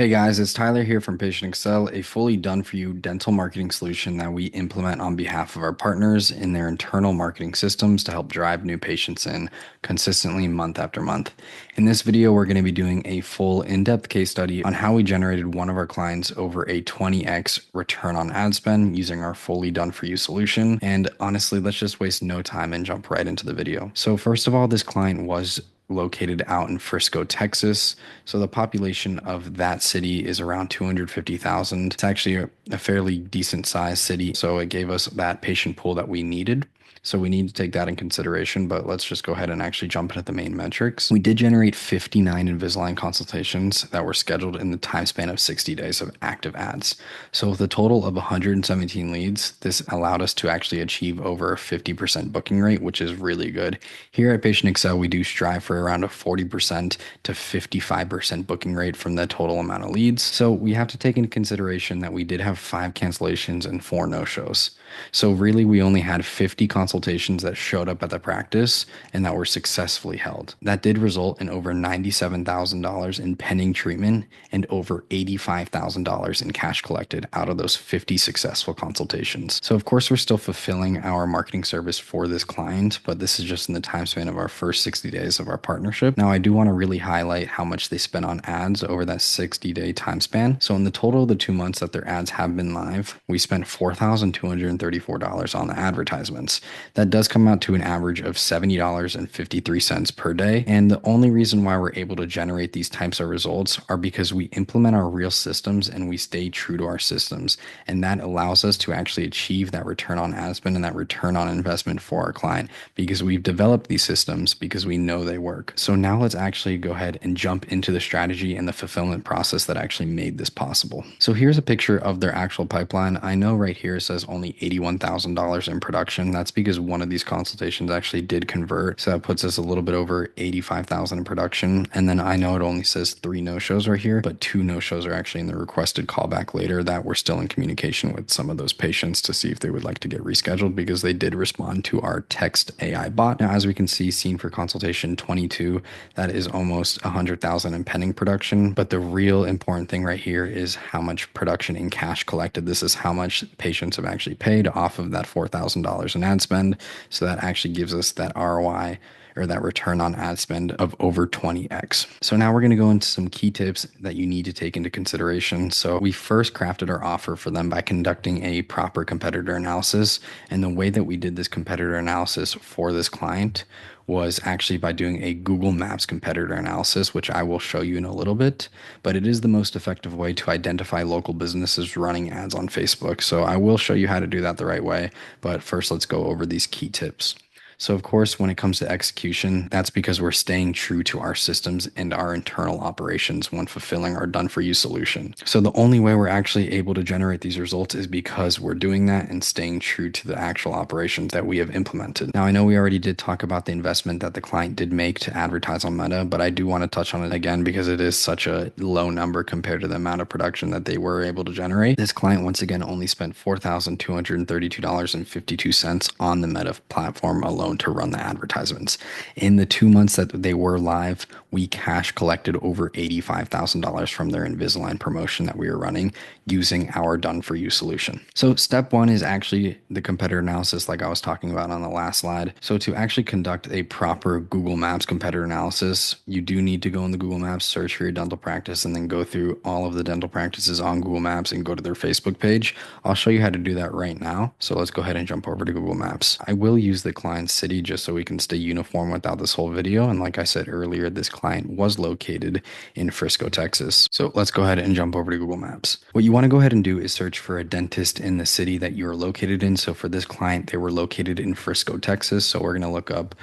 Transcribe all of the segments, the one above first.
Hey guys, it's Tyler here from Patient Excel, a fully done for you dental marketing solution that we implement on behalf of our partners in their internal marketing systems to help drive new patients in consistently month after month. In this video, we're going to be doing a full in-depth case study on how we generated one of our clients over a 20x return on ad spend using our fully done for you solution. And honestly, let's just waste no time and jump right into the video. So first of all, this client was located out in Frisco, Texas. So the population of that city is around 250,000. It's actually a fairly decent sized city. So it gave us that patient pool that we needed. So we need to take that in consideration, but let's just go ahead and actually jump into the main metrics. We did generate 59 Invisalign consultations that were scheduled in the time span of 60 days of active ads. So with a total of 117 leads, this allowed us to actually achieve over a 50% booking rate, which is really good. Here at Patient Excel, we do strive for around a 40% to 55% booking rate from the total amount of leads. So we have to take into consideration that we did have 5 cancellations and 4 no-shows. So really, we only had 50 consultations that showed up at the practice and that were successfully held. That did result in over $97,000 in pending treatment and over $85,000 in cash collected out of those 50 successful consultations. So of course, we're still fulfilling our marketing service for this client, but this is just in the time span of our first 60 days of our partnership. Now, I do want to really highlight how much they spent on ads over that 60-day time span. So in the total of the 2 months that their ads have been live, we spent $4,234 on the advertisements. That does come out to an average of $70.53 per day. And the only reason why we're able to generate these types of results are because we implement our real systems and we stay true to our systems. And that allows us to actually achieve that return on ad spend and that return on investment for our client because we've developed these systems because we know they work. So now let's actually go ahead and jump into the strategy and the fulfillment process that actually made this possible. So here's a picture of their actual pipeline. I know right here it says only $81,000 in production. That's because one of these consultations actually did convert. So that puts us a little bit over 85,000 in production. And then I know it only says 3 no-shows right here, but 2 no-shows are actually in the requested callback later that we're still in communication with some of those patients to see if they would like to get rescheduled because they did respond to our text AI bot. Now, as we can see, seen for consultation 22, that is almost 100,000 in pending production. But the real important thing right here is how much production in cash collected. This is how much patients have actually paid off of that $4,000 in ad spend. So that actually gives us that ROI or that return on ad spend of over 20x. So now we're going to go into some key tips that you need to take into consideration. So we first crafted our offer for them by conducting a proper competitor analysis. And the way that we did this competitor analysis for this client was actually by doing a Google Maps competitor analysis, which I will show you in a little bit, but it is the most effective way to identify local businesses running ads on Facebook. So I will show you how to do that the right way, but first let's go over these key tips. So of course, when it comes to execution, that's because we're staying true to our systems and our internal operations when fulfilling our done for you solution. So the only way we're actually able to generate these results is because we're doing that and staying true to the actual operations that we have implemented. Now, I know we already did talk about the investment that the client did make to advertise on Meta, but I do want to touch on it again because it is such a low number compared to the amount of production that they were able to generate. This client once again only spent $4,232.52 on the Meta platform alone to run the advertisements. In the 2 months that they were live, we cash collected over $85,000 from their Invisalign promotion that we were running using our done for you solution. So step one is actually the competitor analysis like I was talking about on the last slide. So to actually conduct a proper Google Maps competitor analysis, you do need to go in the Google Maps, search for your dental practice, and then go through all of the dental practices on Google Maps and go to their Facebook page. I'll show you how to do that right now. So let's go ahead and jump over to Google Maps. I will use the client's city just so we can stay uniform without this whole video. And like I said earlier, this client was located in Frisco, Texas. So let's go ahead and jump over to Google Maps. What you want to go ahead and do is search for a dentist in the city that you're located in. So for this client, they were located in Frisco, Texas. So we're going to look up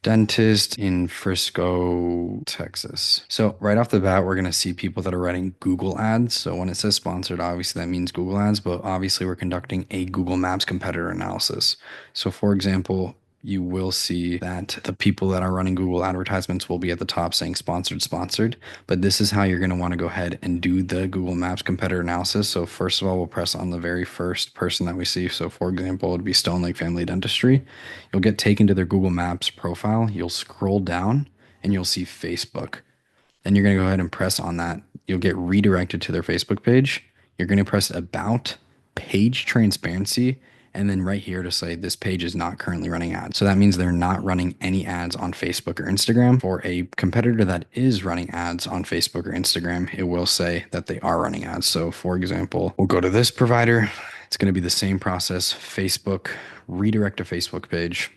dentist in Frisco, Texas. So right off the bat, we're going to see people that are running Google ads. So when it says sponsored, obviously that means Google ads, but obviously we're conducting a Google Maps competitor analysis. So for example, you will see that the people that are running Google advertisements will be at the top saying sponsored, sponsored. But this is how you're going to want to go ahead and do the Google Maps competitor analysis. So first of all, we'll press on the very first person that we see. So for example, it would be Stone Lake Family Dentistry. You'll get taken to their Google Maps profile. You'll scroll down and you'll see Facebook. Then you're going to go ahead and press on that. You'll get redirected to their Facebook page. You're going to press about, page transparency, and then right here to say this page is not currently running ads. So that means they're not running any ads on Facebook or Instagram. For a competitor that is running ads on Facebook or Instagram, it will say that they are running ads. So for example, we'll go to this provider. It's going to be the same process. Facebook, redirect to Facebook page,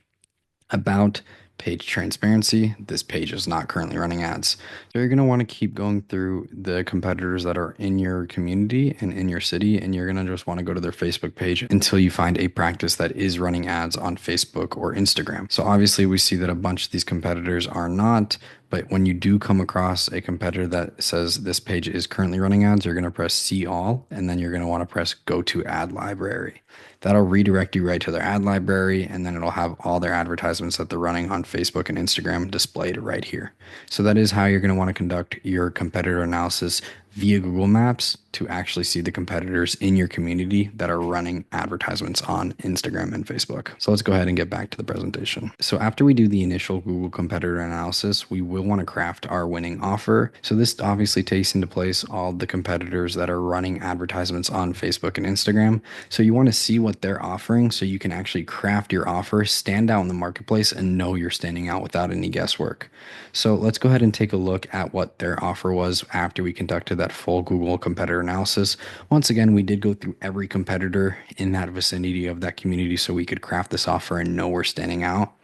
about, page transparency. This page is not currently running ads. So you're going to want to keep going through the competitors that are in your community and in your city, and you're going to just want to go to their Facebook page until you find a practice that is running ads on Facebook or Instagram. So obviously we see that a bunch of these competitors are not, but when you do come across a competitor that says this page is currently running ads, you're going to press see all, and then you're going to want to press go to ad library. That'll redirect you right to their ad library, and then it'll have all their advertisements that they're running on Facebook and Instagram displayed right here. So that is how you're going to want to conduct your competitor analysis via Google Maps to actually see the competitors in your community that are running advertisements on Instagram and Facebook. So let's go ahead and get back to the presentation. So after we do the initial Google competitor analysis, we will want to craft our winning offer. So this obviously takes into place all the competitors that are running advertisements on Facebook and Instagram. So you want to see what they're offering so you can actually craft your offer, stand out in the marketplace, and know you're standing out without any guesswork. So let's go ahead and take a look at what their offer was after we conducted that full Google competitor analysis. Once again, we did go through every competitor in that vicinity of that community so we could craft this offer and know we're standing out.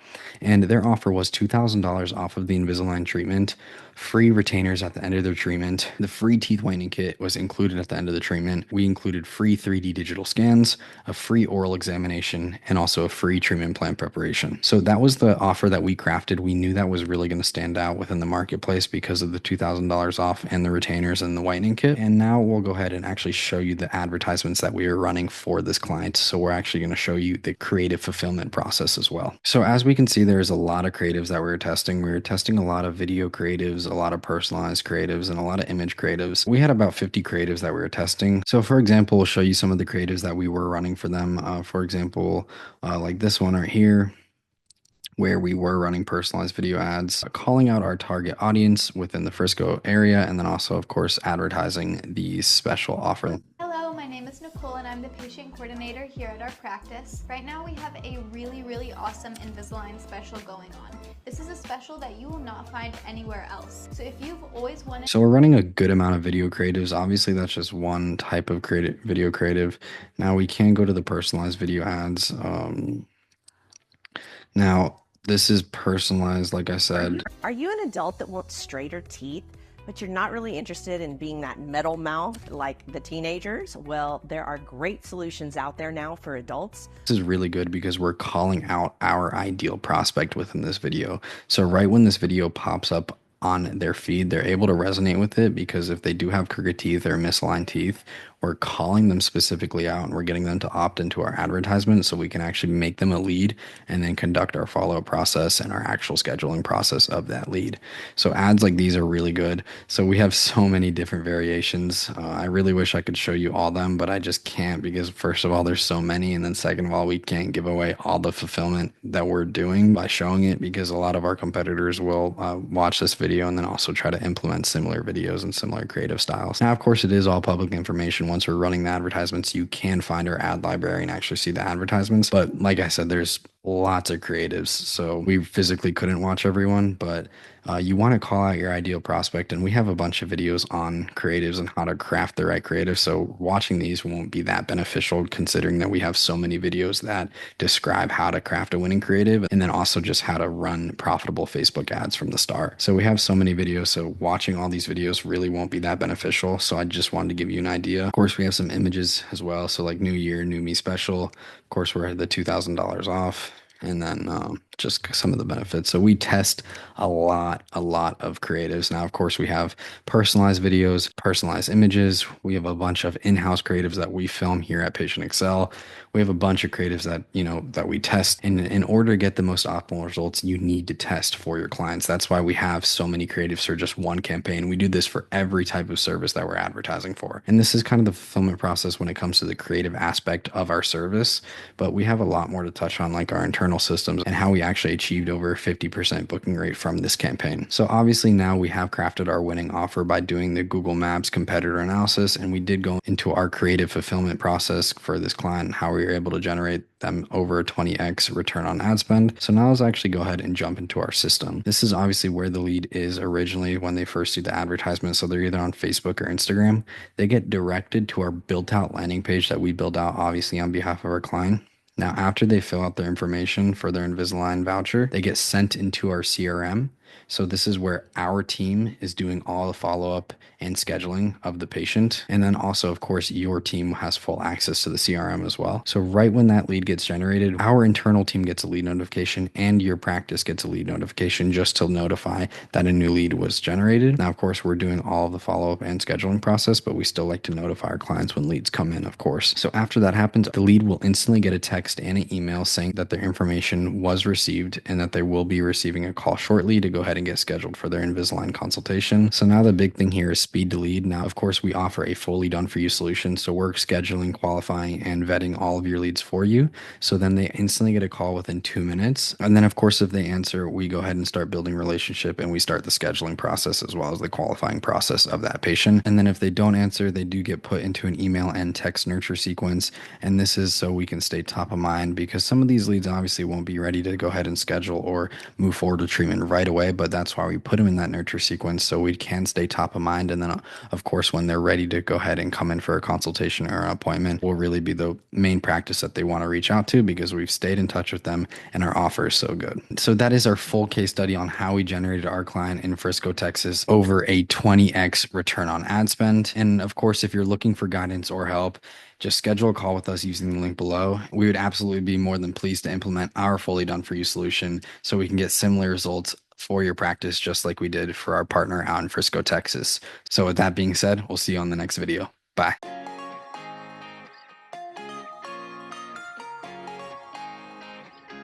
And their offer was $2,000 off of the Invisalign treatment, free retainers at the end of their treatment. The free teeth whitening kit was included at the end of the treatment. We included free 3D digital scans, a free oral examination, and also a free treatment plan preparation. So that was the offer that we crafted. We knew that was really going to stand out within the marketplace because of the $2,000 off and the retainers and the whitening kit. And now we'll go ahead and actually show you the advertisements that we are running for this client. So we're actually going to show you the creative fulfillment process as well. So as we can see, there's a lot of creatives that we were testing. We were testing a lot of video creatives, a lot of personalized creatives, and a lot of image creatives. We had about 50 creatives that we were testing. So for example, we'll show you some of the creatives that we were running for them. For example, like this one right here, where we were running personalized video ads, calling out our target audience within the Frisco area, and then also, of course, advertising the special offer. Hello, my name is Nicole and I'm the patient coordinator here at our practice. Right now we have a really awesome Invisalign special going on. This is a special that you will not find anywhere else. So if you've always wanted... So we're running a good amount of video creatives. Obviously, that's just one type of video creative. Now we can go to the personalized video ads. Now, this is personalized, like I said. Are you an adult that wants straighter teeth, but you're not really interested in being that metal mouth like the teenagers? Well, there are great solutions out there now for adults. This is really good because we're calling out our ideal prospect within this video. So right when this video pops up on their feed, they're able to resonate with it because if they do have crooked teeth or misaligned teeth, we're calling them specifically out and we're getting them to opt into our advertisement so we can actually make them a lead and then conduct our follow-up process and our actual scheduling process of that lead. So ads like these are really good. So we have so many different variations. I really wish I could show you all them, but I just can't because first of all, there's so many. And then second of all, we can't give away all the fulfillment that we're doing by showing it because a lot of our competitors will watch this video and then also try to implement similar videos and similar creative styles. Now, of course, it is all public information. Once we're running the advertisements, you can find our ad library and actually see the advertisements. But like I said, there's lots of creatives. So we physically couldn't watch everyone, but you want to call out your ideal prospect. And we have a bunch of videos on creatives and how to craft the right creative. So watching these won't be that beneficial considering that we have so many videos that describe how to craft a winning creative and then also just how to run profitable Facebook ads from the start. So we have so many videos. So watching all these videos really won't be that beneficial. So I just wanted to give you an idea. Of course, we have some images as well. So like New Year, New Me special. Of course, we're at the $2,000 off. And then just some of the benefits. So we test a lot of creatives. Now, of course, we have personalized videos, personalized images. We have a bunch of in-house creatives that we film here at Patient Excel. We have a bunch of creatives that, that we test. And in order to get the most optimal results, you need to test for your clients. That's why we have so many creatives for just one campaign. We do this for every type of service that we're advertising for. And this is kind of the fulfillment process when it comes to the creative aspect of our service. But we have a lot more to touch on, like our internal systems and how we actually achieved over 50% booking rate from this campaign. So obviously now we have crafted our winning offer by doing the Google Maps competitor analysis, and we did go into our creative fulfillment process for this client, how we were able to generate them over a 20x return on ad spend. So now let's actually go ahead and jump into our system. This is obviously where the lead is originally when they first do the advertisement. So they're either on Facebook or Instagram. They get directed to our built out landing page that we build out obviously on behalf of our client. Now, after they fill out their information for their Invisalign voucher, they get sent into our CRM. So this is where our team is doing all the follow-up and scheduling of the patient. And then also, of course, your team has full access to the CRM as well. So right when that lead gets generated, our internal team gets a lead notification and your practice gets a lead notification just to notify that a new lead was generated. Now, of course, we're doing all of the follow-up and scheduling process, but we still like to notify our clients when leads come in, of course. So after that happens, the lead will instantly get a text and an email saying that their information was received and that they will be receiving a call shortly to go ahead and get scheduled for their Invisalign consultation. So now the big thing here is speed to lead. Now, of course, we offer a fully done for you solution. So we're scheduling, qualifying, and vetting all of your leads for you. So then they instantly get a call within 2 minutes. And then, of course, if they answer, we go ahead and start building relationship and we start the scheduling process as well as the qualifying process of that patient. And then if they don't answer, they do get put into an email and text nurture sequence. And this is so we can stay top of mind because some of these leads obviously won't be ready to go ahead and schedule or move forward with treatment right away, but that's why we put them in that nurture sequence so we can stay top of mind. And then, of course, when they're ready to go ahead and come in for a consultation or an appointment, will really be the main practice that they want to reach out to because we've stayed in touch with them and our offer is so good. So that is our full case study on how we generated our client in Frisco, Texas over a 20x return on ad spend. And of course, if you're looking for guidance or help, just schedule a call with us using the link below. We would absolutely be more than pleased to implement our fully done for you solution so we can get similar results for your practice, just like we did for our partner out in Frisco, Texas. So with that being said, we'll see you on the next video. Bye.